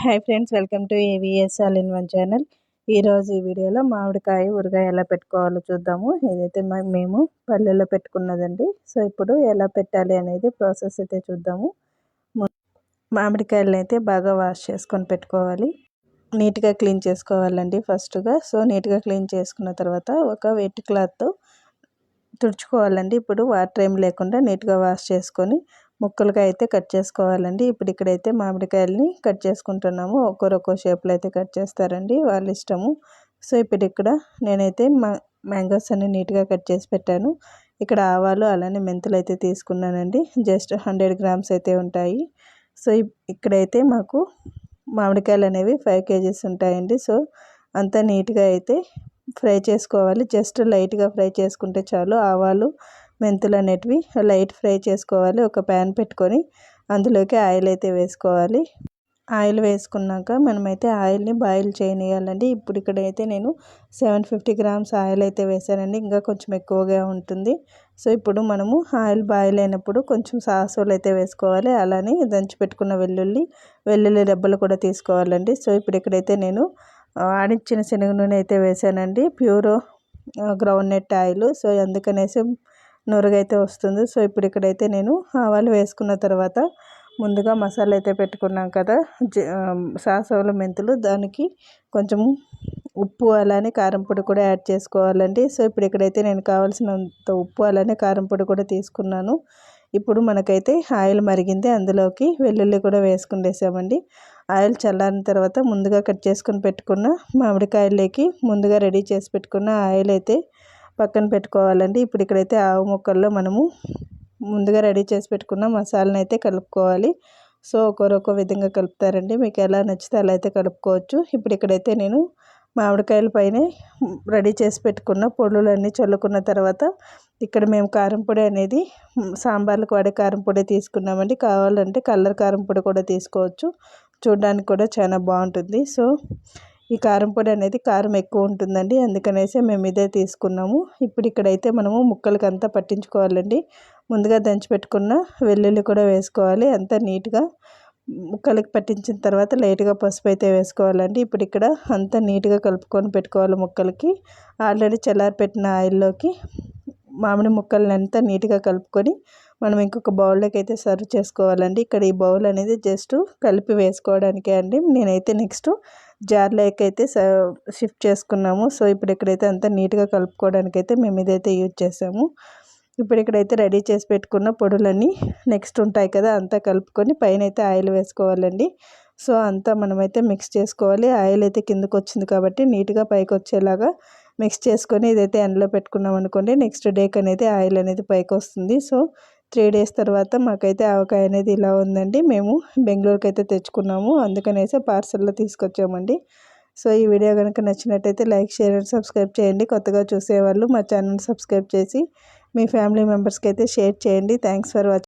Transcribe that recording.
Hi friends, welcome to AVS all in one channel. ఈరోజు ఈ వీడియోలో మామిడికాయ ఊరగాయ ఎలా పెట్టుకోవాలో చూద్దాము. ఇదైతే మేము పల్లెల్లో పెట్టుకున్నదండి. సో ఇప్పుడు ఎలా పెట్టాలి అనేది ప్రాసెస్ అయితే చూద్దాము. మామిడికాయలను అయితే బాగా వాష్ చేసుకొని పెట్టుకోవాలి. నీట్గా క్లీన్ చేసుకోవాలండి ఫస్ట్గా. సో నీట్గా క్లీన్ చేసుకున్న తర్వాత ఒక వెట్ క్లాత్తో తుడుచుకోవాలండి. ఇప్పుడు వాటర్ ఏం లేకుండా నీట్గా వాష్ చేసుకొని ముక్కలుగా అయితే కట్ చేసుకోవాలండి. ఇప్పుడు ఇక్కడైతే మామిడికాయలని కట్ చేసుకుంటున్నాము. ఒక్కో షేప్లో అయితే కట్ చేస్తారండి, వాళ్ళ ఇష్టము. సో ఇప్పుడు ఇక్కడ నేనైతే మ్యాంగోస్ అన్ని నీట్గా కట్ చేసి పెట్టాను. ఇక్కడ ఆవాలు అలానే మెంతులు అయితే తీసుకున్నానండి. జస్ట్ 100 గ్రామ్స్ అయితే ఉంటాయి. సో ఇక్కడైతే మాకు మామిడికాయలు అనేవి 5 kgs ఉంటాయండి. సో అంతా నీట్గా అయితే ఫ్రై చేసుకోవాలి. జస్ట్ లైట్గా ఫ్రై చేసుకుంటే చాలు. ఆవాలు మెంతులు అనేటివి లైట్ ఫ్రై చేసుకోవాలి. ఒక ప్యాన్ పెట్టుకొని అందులోకి ఆయిల్ అయితే వేసుకోవాలి. ఆయిల్ వేసుకున్నాక మనమైతే ఆయిల్ని బాయిల్ చేయనియాలండి. ఇప్పుడు ఇక్కడైతే నేను 750 గ్రామ్స్ ఆయిల్ అయితే వేసానండి. ఇంకా కొంచెం ఎక్కువగా ఉంటుంది. సో ఇప్పుడు మనము ఆయిల్ బాయిల్ అయినప్పుడు కొంచెం సాసులు అయితే వేసుకోవాలి. అలానే దంచి పెట్టుకున్న వెల్లుల్లి రెబ్బలు కూడా తీసుకోవాలండి. సో ఇప్పుడు ఇక్కడైతే నేను ఆడించిన శనగ నూనె అయితే వేసానండి. Pure groundnut oil. So అందుకనేసి నూరగైతే వస్తుంది. సో ఇప్పుడు ఇక్కడైతే నేను ఆవాలు వేసుకున్న తర్వాత ముందుగా మసాలా అయితే పెట్టుకున్నాం కదా, సాసవులు మెంతులు, దానికి కొంచెం ఉప్పు అలానే కారం పొడి కూడా యాడ్ చేసుకోవాలండి. సో ఇప్పుడు ఇక్కడైతే నేను కావాల్సినంత ఉప్పు అలానే కారం పొడి కూడా తీసుకున్నాను. ఇప్పుడు మనకైతే ఆయిల్ మరిగింది, అందులోకి వెల్లుల్లి కూడా వేసుకునేసామండి. ఆయిల్ చల్లారిన తర్వాత ముందుగా కట్ చేసుకొని పెట్టుకున్న మామిడికాయలకి ముందుగా రెడీ చేసి పెట్టుకున్న ఆయిల్ అయితే పక్కన పెట్టుకోవాలండి. ఇప్పుడు ఇక్కడైతే ఆవు ముక్కల్లో మనము ముందుగా రెడీ చేసి పెట్టుకున్న మసాలాను అయితే కలుపుకోవాలి. సో ఒక్కో విధంగా కలుపుతారండి, మీకు ఎలా నచ్చితే అలా అయితే కలుపుకోవచ్చు. ఇప్పుడు ఇక్కడైతే నేను మామిడికాయల పైన రెడీ చేసి పెట్టుకున్న పొడులన్నీ చల్లుకున్న తర్వాత ఇక్కడ మేము కారం పొడి అనేది సాంబార్లకు వాడే కారం పొడి తీసుకున్నామండి. కావాలంటే కలర్ కారం పొడి కూడా తీసుకోవచ్చు, చూడడానికి కూడా చాలా బాగుంటుంది. సో ఈ కారం పొడి అనేది కారం ఎక్కువ ఉంటుందండి, అందుకనేసి మేము ఇదే తీసుకున్నాము. ఇప్పుడు ఇక్కడైతే మనము ముక్కలకి అంతా పట్టించుకోవాలండి. ముందుగా దంచి పెట్టుకున్న వెల్లుల్లి కూడా వేసుకోవాలి. అంతా నీట్గా ముక్కలకి పట్టించిన తర్వాత లైట్గా పసుపు అయితే వేసుకోవాలండి. ఇప్పుడు ఇక్కడ అంతా నీట్గా కలుపుకొని పెట్టుకోవాలి ముక్కలకి. ఆల్రెడీ చల్లారి పెట్టిన ఆయిల్లోకి మామిడి ముక్కల్ని అంతా నీట్గా కలుపుకొని మనం ఇంకొక బౌల్లోకి అయితే సర్వ్ చేసుకోవాలండి. ఇక్కడ ఈ బౌల్ అనేది జస్ట్ కలిపి వేసుకోవడానికే అండి. నేనైతే నెక్స్ట్ జార్లోకి అయితే షిఫ్ట్ చేసుకున్నాము. సో ఇప్పుడు ఇక్కడైతే అంతా నీట్గా కలుపుకోవడానికి అయితే మేము ఇదైతే యూజ్ చేసాము. ఇప్పుడు ఇక్కడైతే రెడీ చేసి పెట్టుకున్న పొడులన్నీ నెక్స్ట్ ఉంటాయి కదా, అంతా కలుపుకొని పైన అయితే ఆయిల్ వేసుకోవాలండి. సో అంతా మనమైతే మిక్స్ చేసుకోవాలి. ఆయిల్ అయితే కిందకు వచ్చింది కాబట్టి నీట్గా పైకి వచ్చేలాగా మిక్స్ చేసుకొని ఇదైతే ఎండలో పెట్టుకున్నాం అనుకోండి, నెక్స్ట్ డేకి అనేది ఆయిల్ అనేది పైకి వస్తుంది. సో 3 days తర్వాత మాకైతే ఆవకాయ అనేది ఇలా ఉందండి. మేము బెంగళూరుకి అయితే తెచ్చుకున్నాము, అందుకనేసి పార్సల్లో తీసుకొచ్చామండి. సో ఈ వీడియో కనుక నచ్చినట్టయితే లైక్, షేర్ అండ్ సబ్స్క్రైబ్ చేయండి. కొత్తగా చూసేవాళ్ళు మా ఛానల్ సబ్స్క్రైబ్ చేసి మీ ఫ్యామిలీ మెంబర్స్కి అయితే షేర్ చేయండి. Thanks for watching.